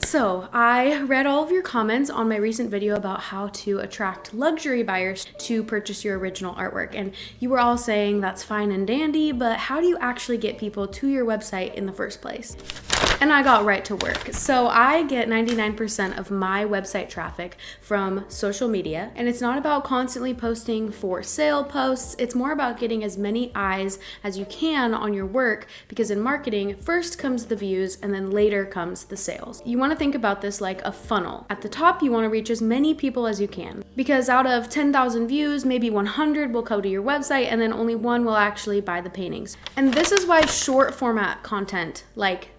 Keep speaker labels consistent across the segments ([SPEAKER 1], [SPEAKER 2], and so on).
[SPEAKER 1] So I read all of your comments on my recent video about how to attract luxury buyers to purchase your original artwork. And you were all saying that's fine and dandy, but how do you actually get people to your website in the first place? And I got right to work. So I get 99% of my website traffic from social media, and it's not about constantly posting for sale posts. It's more about getting as many eyes as you can on your work, because in marketing, first comes the views and then later comes the sales. You want to think about this like a funnel. At the top, you want to reach as many people as you can, because out of 10,000 views, maybe 100 will go to your website and then only one will actually buy the paintings. And this is why short format content like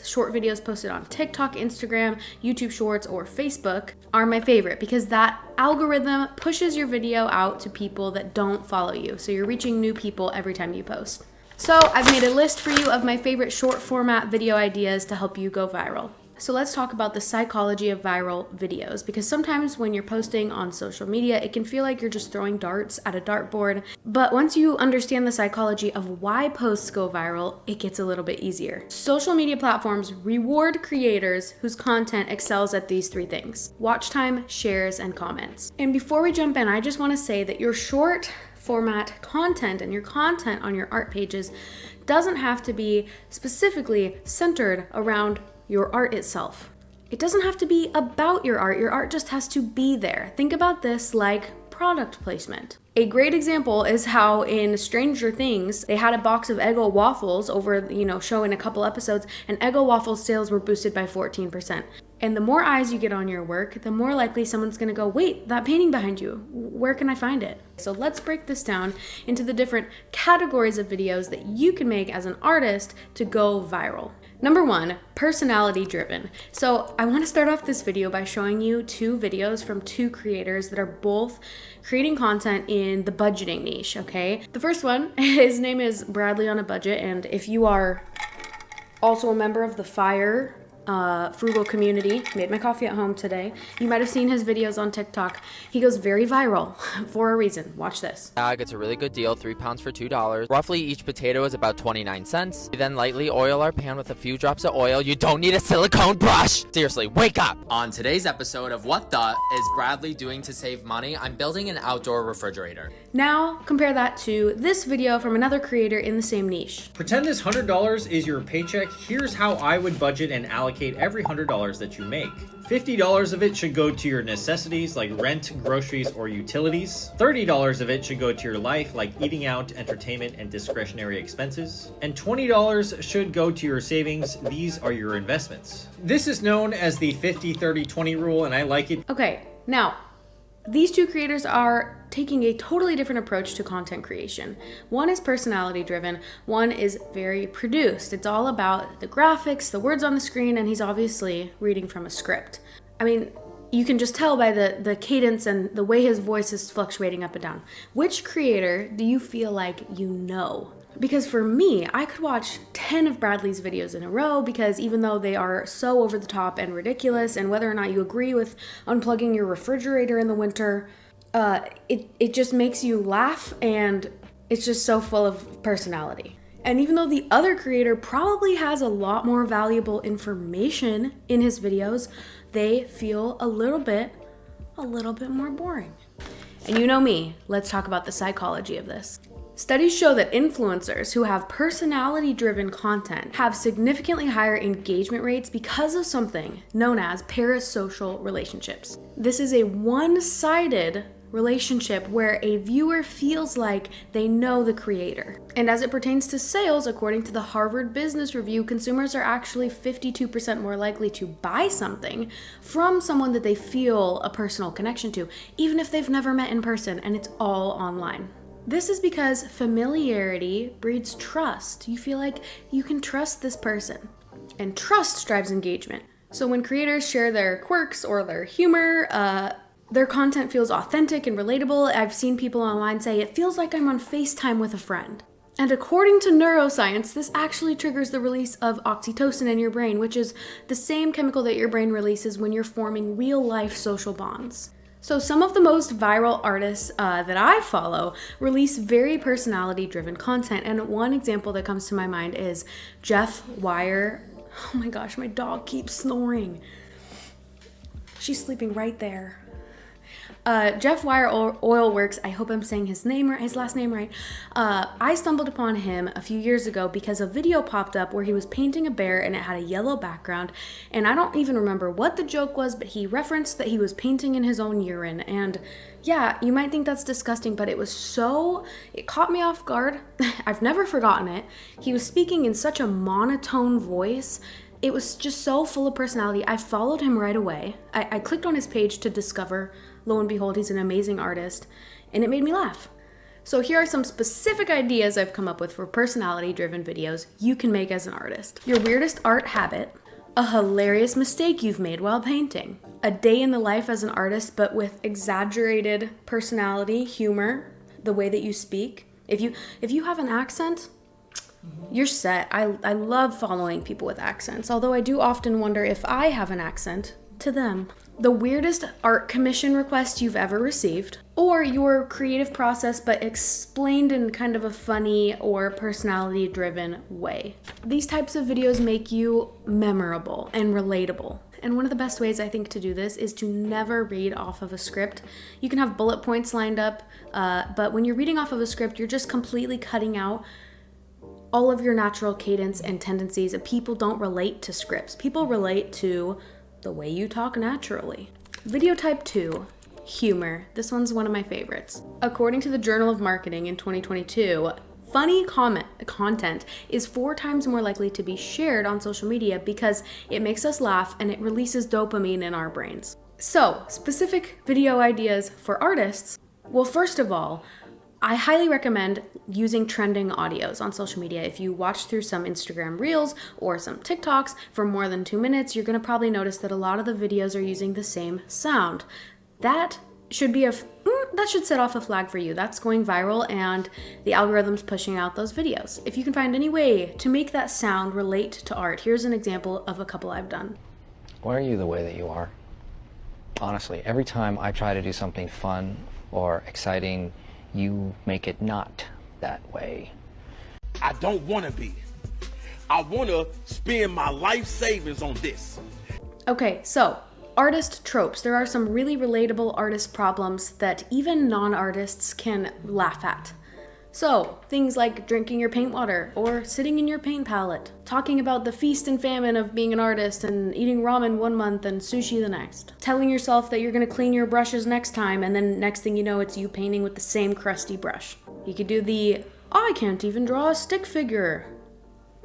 [SPEAKER 1] short videos posted on TikTok, Instagram, YouTube Shorts, or Facebook are my favorite, because that algorithm pushes your video out to people that don't follow you. So you're reaching new people every time you post. So I've made a list for you of my favorite short format video ideas to help you go viral. So let's talk about the psychology of viral videos, because sometimes when you're posting on social media, it can feel like you're just throwing darts at a dartboard. But once you understand the psychology of why posts go viral, it gets a little bit easier. Social media platforms reward creators whose content excels at these three things: watch time, shares, and comments. And before we jump in, I just want to say that your short format content and your content on your art pages doesn't have to be specifically centered around your art itself. It doesn't have to be about your art just has to be there. Think about this like product placement. A great example is how in Stranger Things, they had a box of Eggo waffles over, show in a couple episodes, and Eggo waffles sales were boosted by 14%. And the more eyes you get on your work, the more likely someone's gonna go, wait, that painting behind you, where can I find it? So let's break this down into the different categories of videos that you can make as an artist to go viral. Number one, personality driven. So I want to start off this video by showing you two videos from two creators that are both creating content in the budgeting niche, okay? The first one, his name is Bradley on a Budget, and if you are also a member of the FIRE frugal community, made my coffee at home today, you might have seen his videos on TikTok. He goes very viral for a reason. Watch this.
[SPEAKER 2] It's a really good deal, 3 pounds for $2. Roughly each potato is about 29 cents. We then lightly oil our pan with a few drops of oil. You don't need a silicone brush. Seriously, wake up. On today's episode of What The Is Bradley Doing to Save Money, I'm building an outdoor refrigerator.
[SPEAKER 1] Now compare that to this video from another creator in the same niche.
[SPEAKER 3] Pretend this $100 is your paycheck. Here's how I would budget and allocate every $100 that you make. $50 of it should go to your necessities like rent, groceries, or utilities. $30 of it should go to your life like eating out, entertainment, and discretionary expenses. And $20 should go to your savings. These are your investments. This is known as the 50-30-20 rule, and I like it.
[SPEAKER 1] Okay, now these two creators are taking a totally different approach to content creation. One is personality driven, one is very produced. It's all about the graphics, the words on the screen, and he's obviously reading from a script. I mean, you can just tell by the cadence and the way his voice is fluctuating up and down. Which creator do you feel like you know? Because for me, I could watch 10 of Bradley's videos in a row, because even though they are so over the top and ridiculous, and whether or not you agree with unplugging your refrigerator in the winter, it just makes you laugh, and it's just so full of personality. And even though the other creator probably has a lot more valuable information in his videos, they feel a little bit more boring. And you know me, let's talk about the psychology of this. Studies show that influencers who have personality-driven content have significantly higher engagement rates because of something known as parasocial relationships. This is a one-sided relationship where a viewer feels like they know the creator. And as it pertains to sales, according to the Harvard Business Review, consumers are actually 52% more likely to buy something from someone that they feel a personal connection to, even if they've never met in person and it's all online. This is because familiarity breeds trust. You feel like you can trust this person, and trust drives engagement. So when creators share their quirks or their humor, their content feels authentic and relatable. I've seen people online say, it feels like I'm on FaceTime with a friend. And according to neuroscience, this actually triggers the release of oxytocin in your brain, which is the same chemical that your brain releases when you're forming real-life social bonds. So some of the most viral artists that I follow release very personality-driven content, and one example that comes to my mind is Jeff Wire. Oh my gosh, my dog keeps snoring. She's sleeping right there. Jeff Wire Oilworks, I hope I'm saying his last name right. I stumbled upon him a few years ago because a video popped up where he was painting a bear and it had a yellow background. And I don't even remember what the joke was, but he referenced that he was painting in his own urine. And yeah, you might think that's disgusting, but it caught me off guard. I've never forgotten it. He was speaking in such a monotone voice. It was just so full of personality. I followed him right away. I clicked on his page to discover, lo and behold, he's an amazing artist, and it made me laugh. So here are some specific ideas I've come up with for personality-driven videos you can make as an artist. Your weirdest art habit, a hilarious mistake you've made while painting, a day in the life as an artist but with exaggerated personality, humor, the way that you speak. If you have an accent, you're set. I love following people with accents, although I do often wonder if I have an accent to them. The weirdest art commission request you've ever received, or your creative process but explained in kind of a funny or personality-driven way. These types of videos make you memorable and relatable. And one of the best ways I think to do this is to never read off of a script. You can have bullet points lined up, but when you're reading off of a script, you're just completely cutting out all of your natural cadence and tendencies. People don't relate to scripts. People relate to the way you talk naturally. Video type 2, humor. This one's one of my favorites. According to the Journal of Marketing in 2022, funny content is 4 times more likely to be shared on social media because it makes us laugh and it releases dopamine in our brains. So, specific video ideas for artists. Well, first of all, I highly recommend using trending audios on social media. If you watch through some Instagram Reels or some TikToks for more than 2 minutes, you're gonna probably notice that a lot of the videos are using the same sound. That should set off a flag for you. That's going viral and the algorithm's pushing out those videos. If you can find any way to make that sound relate to art, here's an example of a couple I've done.
[SPEAKER 4] Why are you the way that you are? Honestly, every time I try to do something fun or exciting, you make it not that way.
[SPEAKER 5] I don't want to be. I want to spend my life savings on this.
[SPEAKER 1] Okay, so artist tropes. There are some really relatable artist problems that even non-artists can laugh at. So, things like drinking your paint water or sitting in your paint palette, talking about the feast and famine of being an artist and eating ramen 1 month and sushi the next, telling yourself that you're gonna clean your brushes next time and then next thing you know it's you painting with the same crusty brush. You could do the, I can't even draw a stick figure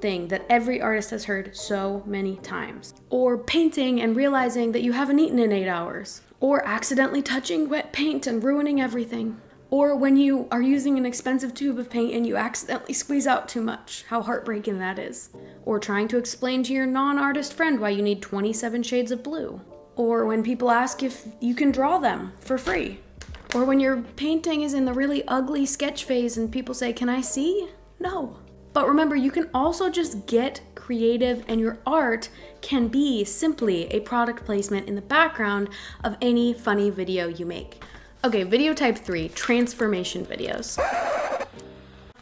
[SPEAKER 1] thing that every artist has heard so many times. Or painting and realizing that you haven't eaten in 8 hours. Or accidentally touching wet paint and ruining everything. Or when you are using an expensive tube of paint and you accidentally squeeze out too much, how heartbreaking that is. Or trying to explain to your non-artist friend why you need 27 shades of blue. Or when people ask if you can draw them for free. Or when your painting is in the really ugly sketch phase and people say, "Can I see?" No. But remember, you can also just get creative and your art can be simply a product placement in the background of any funny video you make. Okay, video type 3, transformation videos.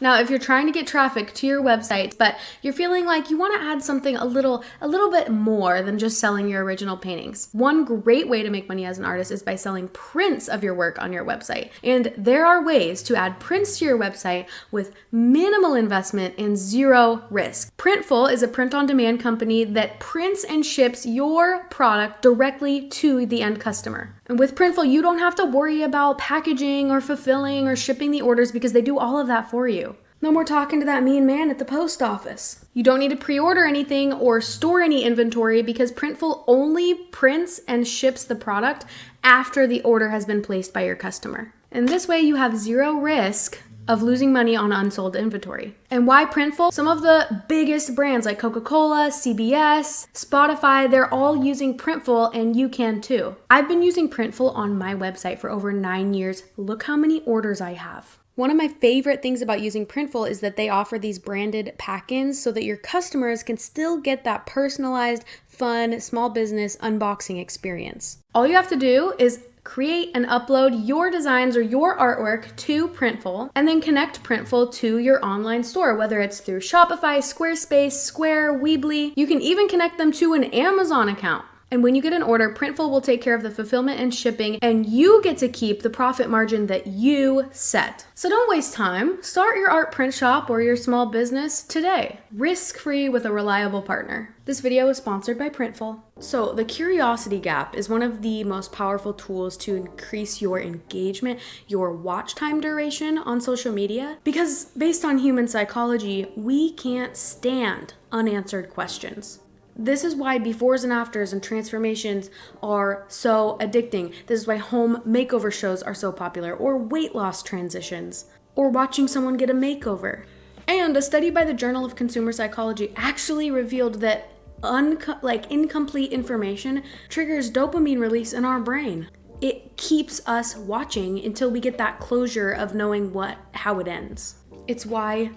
[SPEAKER 1] Now, if you're trying to get traffic to your website, but you're feeling like you want to add something a little bit more than just selling your original paintings, one great way to make money as an artist is by selling prints of your work on your website. And there are ways to add prints to your website with minimal investment and 0 risk. Printful is a print-on-demand company that prints and ships your product directly to the end customer. And with Printful, you don't have to worry about packaging or fulfilling or shipping the orders because they do all of that for you. No more talking to that mean man at the post office. You don't need to pre-order anything or store any inventory because Printful only prints and ships the product after the order has been placed by your customer. And this way you have 0 risk of losing money on unsold inventory. And why Printful? Some of the biggest brands like Coca-Cola, CBS, Spotify, they're all using Printful and you can too. I've been using Printful on my website for over 9 years. Look how many orders I have. One of my favorite things about using Printful is that they offer these branded pack-ins so that your customers can still get that personalized, fun, small business unboxing experience. All you have to do is Create and upload your designs or your artwork to Printful, and then connect Printful to your online store, whether it's through Shopify, Squarespace, Square, Weebly. You can even connect them to an Amazon account. And when you get an order, Printful will take care of the fulfillment and shipping, and you get to keep the profit margin that you set. So don't waste time. Start your art print shop or your small business today, risk-free with a reliable partner. This video is sponsored by Printful. So the curiosity gap is one of the most powerful tools to increase your engagement, your watch time duration on social media, because based on human psychology, we can't stand unanswered questions. This is why befores and afters and transformations are so addicting. This is why home makeover shows are so popular, or weight loss transitions, or watching someone get a makeover. And a study by the Journal of Consumer Psychology actually revealed that incomplete information triggers dopamine release in our brain. It keeps us watching until we get that closure of knowing how it ends. It's why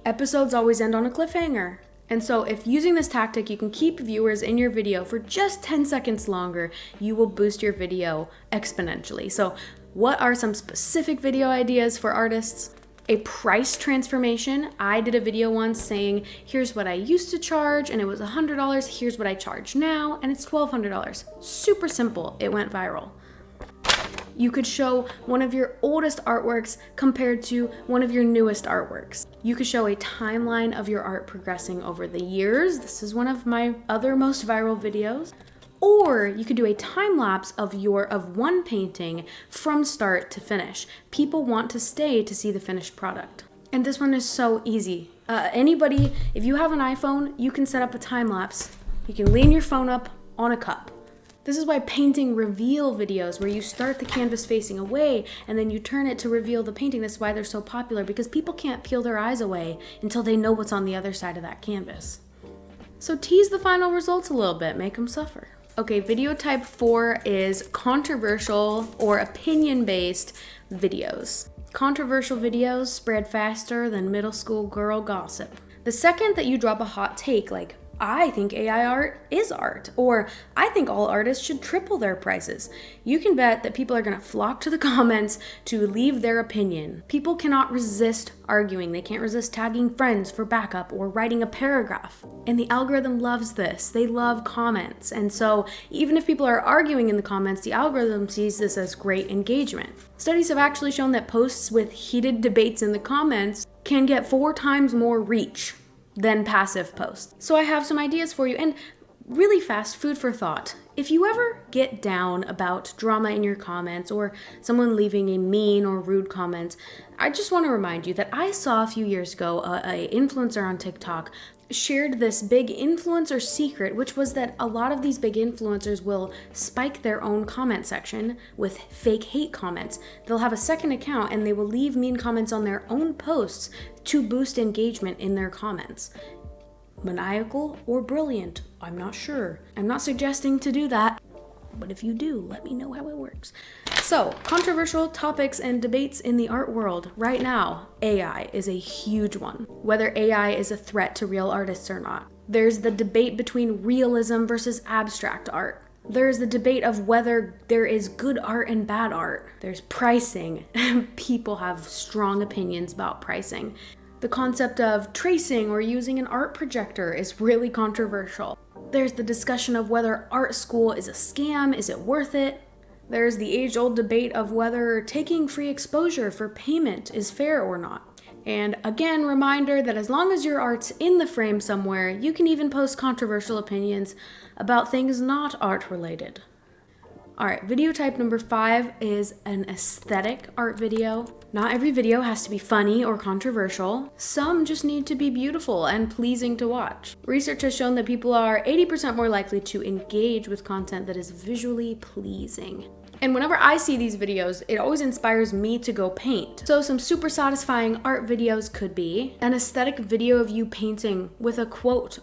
[SPEAKER 1] episodes always end on a cliffhanger. And so if using this tactic, you can keep viewers in your video for just 10 seconds longer, you will boost your video exponentially. So what are some specific video ideas for artists? A price transformation. I did a video once saying, here's what I used to charge and it was $100. Here's what I charge now and it's $1,200. Super simple. It went viral. You could show one of your oldest artworks compared to one of your newest artworks. You could show a timeline of your art progressing over the years. This is one of my other most viral videos. Or you could do a time lapse of one painting from start to finish. People want to stay to see the finished product. And this one is so easy. Anybody, if you have an iPhone, you can set up a time lapse. You can lean your phone up on a cup. This is why painting reveal videos, where you start the canvas facing away and then you turn it to reveal the painting, this is why they're so popular, because people can't peel their eyes away until they know what's on the other side of that canvas. So tease the final results a little bit, make them suffer. Okay, video type 4 is controversial or opinion-based videos. Controversial videos spread faster than middle school girl gossip. The second that you drop a hot take like, I think AI art is art, or I think all artists should triple their prices, you can bet that people are going to flock to the comments to leave their opinion. People cannot resist arguing. They can't resist tagging friends for backup or writing a paragraph. And the algorithm loves this. They love comments. And so even if people are arguing in the comments, the algorithm sees this as great engagement. Studies have actually shown that posts with heated debates in the comments can get 4 times more reach than passive posts. So I have some ideas for you, and really fast food for thought. If you ever get down about drama in your comments or someone leaving a mean or rude comment, I just want to remind you that I saw a few years ago a influencer on TikTok shared this big influencer secret, which was that a lot of these big influencers will spike their own comment section with fake hate comments. They'll have a second account and they will leave mean comments on their own posts to boost engagement in their comments. Maniacal or brilliant? I'm not sure. I'm not suggesting to do that, but if you do, let me know how it works. So, controversial topics and debates in the art world. Right now, AI is a huge one. Whether AI is a threat to real artists or not. There's the debate between realism versus abstract art. There's the debate of whether there is good art and bad art. There's pricing. People have strong opinions about pricing. The concept of tracing or using an art projector is really controversial. There's the discussion of whether art school is a scam, is it worth it? There's the age-old debate of whether taking free exposure for payment is fair or not. And again, reminder that as long as your art's in the frame somewhere, you can even post controversial opinions about things not art-related. Alright, video type number 5 is an aesthetic art video. Not every video has to be funny or controversial. Some just need to be beautiful and pleasing to watch. Research has shown that people are 80% more likely to engage with content that is visually pleasing. And whenever I see these videos, it always inspires me to go paint. So some super satisfying art videos could be an aesthetic video of you painting with a quote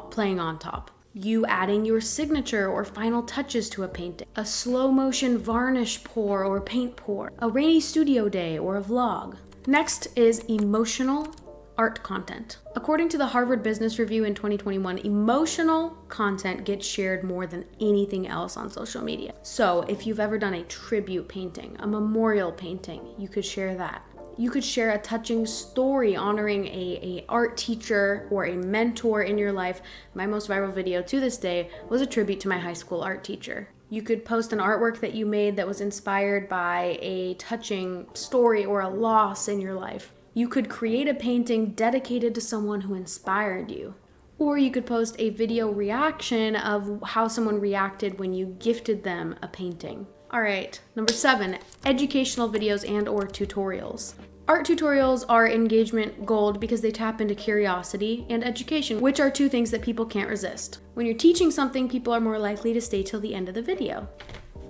[SPEAKER 1] playing on top. You adding your signature or final touches to a painting, a slow motion varnish pour or paint pour, a rainy studio day or a vlog. Next is emotional art content. According to the Harvard Business Review in 2021, emotional content gets shared more than anything else on social media. So if you've ever done a tribute painting, a memorial painting, you could share that. You could share a touching story honoring a art teacher or a mentor in your life. My most viral video to this day was a tribute to my high school art teacher. You could post an artwork that you made that was inspired by a touching story or a loss in your life. You could create a painting dedicated to someone who inspired you. Or you could post a video reaction of how someone reacted when you gifted them a painting. All right, number 7, educational videos and or tutorials. Art tutorials are engagement gold because they tap into curiosity and education, which are two things that people can't resist. When you're teaching something, people are more likely to stay till the end of the video,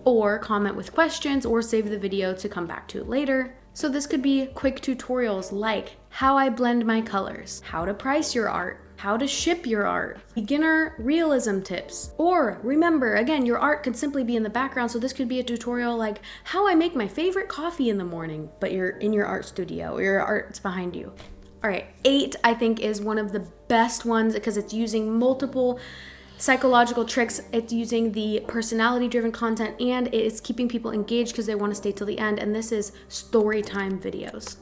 [SPEAKER 1] or comment with questions, or save the video to come back to it later. So this could be quick tutorials like how I blend my colors, how to price your art, how to ship your art, beginner realism tips. Or remember, again, your art could simply be in the background, so this could be a tutorial like how I make my favorite coffee in the morning, but you're in your art studio or your art's behind you. All right, 8 I think is one of the best ones because it's using multiple psychological tricks. It's using the personality-driven content and it's keeping people engaged because they want to stay till the end, and this is Storytime videos.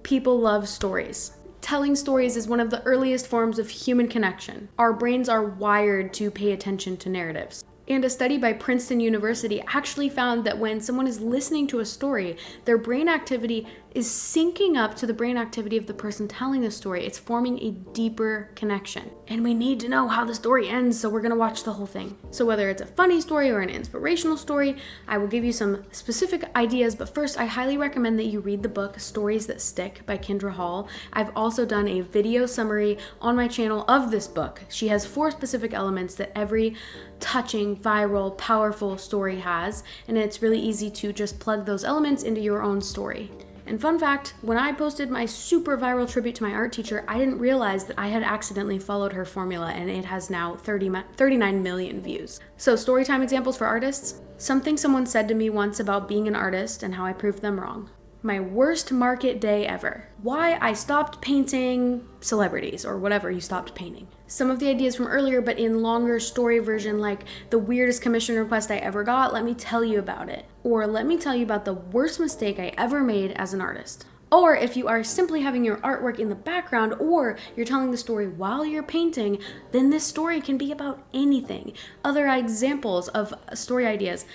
[SPEAKER 1] People love stories. Telling stories is one of the earliest forms of human connection. Our brains are wired to pay attention to narratives. And a study by Princeton University actually found that when someone is listening to a story, their brain activity is syncing up to the brain activity of the person telling the story. It's forming a deeper connection. And we need to know how the story ends, so we're gonna watch the whole thing. So whether it's a funny story or an inspirational story, I will give you some specific ideas, but first I highly recommend that you read the book Stories That Stick by Kendra Hall. I've also done a video summary on my channel of this book. She has 4 specific elements that every touching, viral, powerful story has, and it's really easy to just plug those elements into your own story. And fun fact, when I posted my super viral tribute to my art teacher, I didn't realize that I had accidentally followed her formula, and it has now 39 million views. So storytime examples for artists. Something someone said to me once about being an artist and how I proved them wrong. My worst market day ever. Why I stopped painting celebrities or whatever you stopped painting. Some of the ideas from earlier, but in longer story version, like the weirdest commission request I ever got, let me tell you about it. Or let me tell you about the worst mistake I ever made as an artist. Or if you are simply having your artwork in the background or you're telling the story while you're painting, then this story can be about anything. Other examples of story ideas.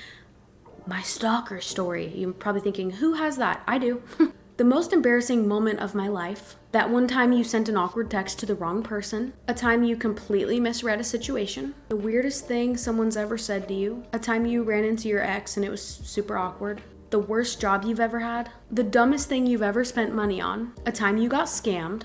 [SPEAKER 1] My stalker story. You're probably thinking, who has that? I do. The most embarrassing moment of my life. That one time you sent an awkward text to the wrong person. A time you completely misread a situation. The weirdest thing someone's ever said to you. A time you ran into your ex and it was super awkward. The worst job you've ever had. The dumbest thing you've ever spent money on. A time you got scammed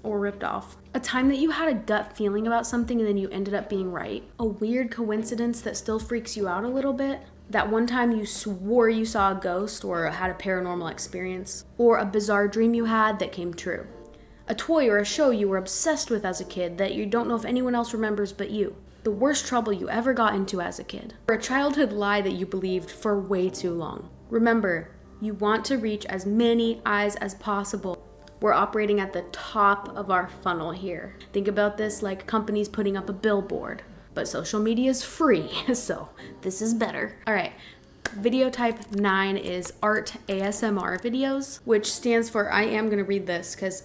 [SPEAKER 1] or ripped off. A time that you had a gut feeling about something and then you ended up being right. A weird coincidence that still freaks you out a little bit. That one time you swore you saw a ghost or had a paranormal experience, or a bizarre dream you had that came true. A toy or a show you were obsessed with as a kid that you don't know if anyone else remembers but you. The worst trouble you ever got into as a kid. Or a childhood lie that you believed for way too long. Remember, you want to reach as many eyes as possible. We're operating at the top of our funnel here. Think about this like companies putting up a billboard. But social media is free, so this is better. All right, video type 9 is art ASMR videos, which stands for, I am gonna read this because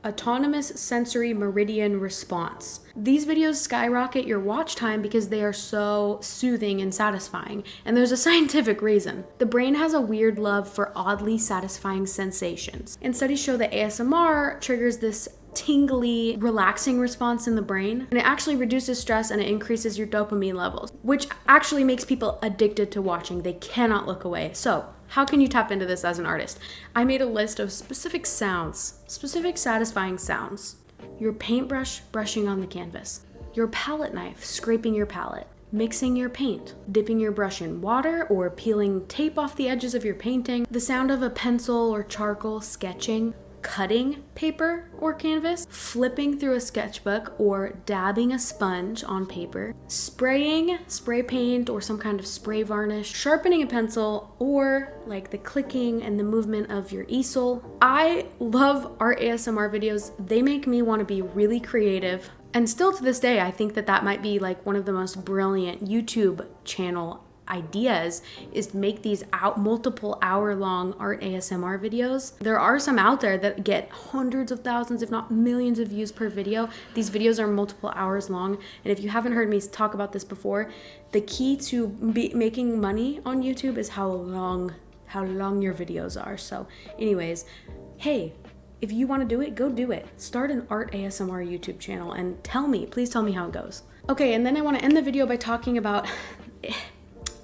[SPEAKER 1] Autonomous Sensory Meridian Response. These videos skyrocket your watch time because they are so soothing and satisfying, and there's a scientific reason. The brain has a weird love for oddly satisfying sensations, and studies show that ASMR triggers this tingly, relaxing response in the brain, and it actually reduces stress and it increases your dopamine levels, which actually makes people addicted to watching. They cannot look away. So how can you tap into this as an artist? I made a list of specific sounds, specific satisfying sounds. Your paintbrush brushing on the canvas, your palette knife scraping your palette, mixing your paint, dipping your brush in water or peeling tape off the edges of your painting, the sound of a pencil or charcoal sketching, cutting paper or canvas, flipping through a sketchbook or dabbing a sponge on paper, spraying spray paint or some kind of spray varnish, sharpening a pencil, or like the clicking and the movement of your easel. I love art ASMR videos. They make me want to be really creative. And still to this day, I think that that might be like one of the most brilliant YouTube channel ideas, is to make these multiple hour-long art ASMR videos. There are some out there that get hundreds of thousands, if not millions of views per video. These videos are multiple hours long. And if you haven't heard me talk about this before, the key to making money on YouTube is how long your videos are. So anyways, hey, if you want to do it, go do it. Start an art ASMR YouTube channel and please tell me how it goes. Okay, and then I want to end the video by talking about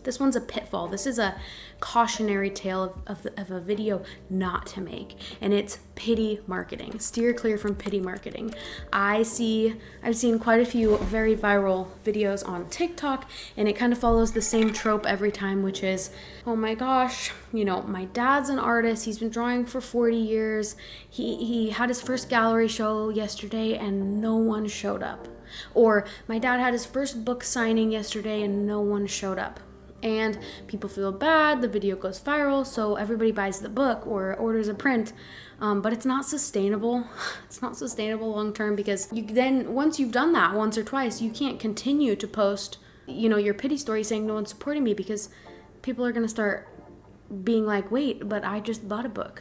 [SPEAKER 1] this one's a pitfall. This is a cautionary tale of a video not to make, and it's pity marketing. Steer clear from pity marketing. I've seen quite a few very viral videos on TikTok, and it kind of follows the same trope every time, which is, oh my gosh, my dad's an artist. He's been drawing for 40 years. He had his first gallery show yesterday and no one showed up. Or my dad had his first book signing yesterday and no one showed up. And people feel bad, the video goes viral, so everybody buys the book or orders a print, but it's not sustainable. It's not sustainable long term, because once you've done that once or twice, you can't continue to post, your pity story saying no one's supporting me, because people are gonna start being like, wait, but I just bought a book.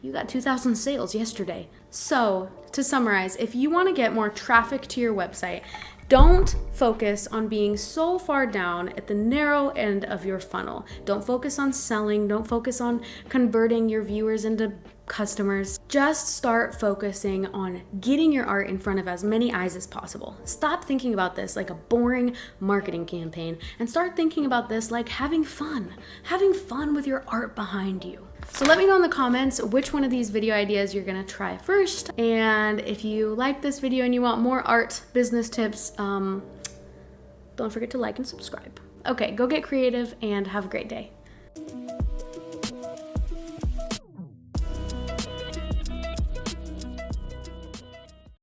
[SPEAKER 1] You got 2,000 sales yesterday. So to summarize, if you wanna get more traffic to your website, don't focus on being so far down at the narrow end of your funnel. Don't focus on selling. Don't focus on converting your viewers into customers. Just start focusing on getting your art in front of as many eyes as possible. Stop thinking about this like a boring marketing campaign and start thinking about this like having fun with your art behind you. So let me know in the comments which one of these video ideas you're gonna try first. And if you like this video and you want more art business tips, don't forget to like and subscribe. Okay, go get creative and have a great day.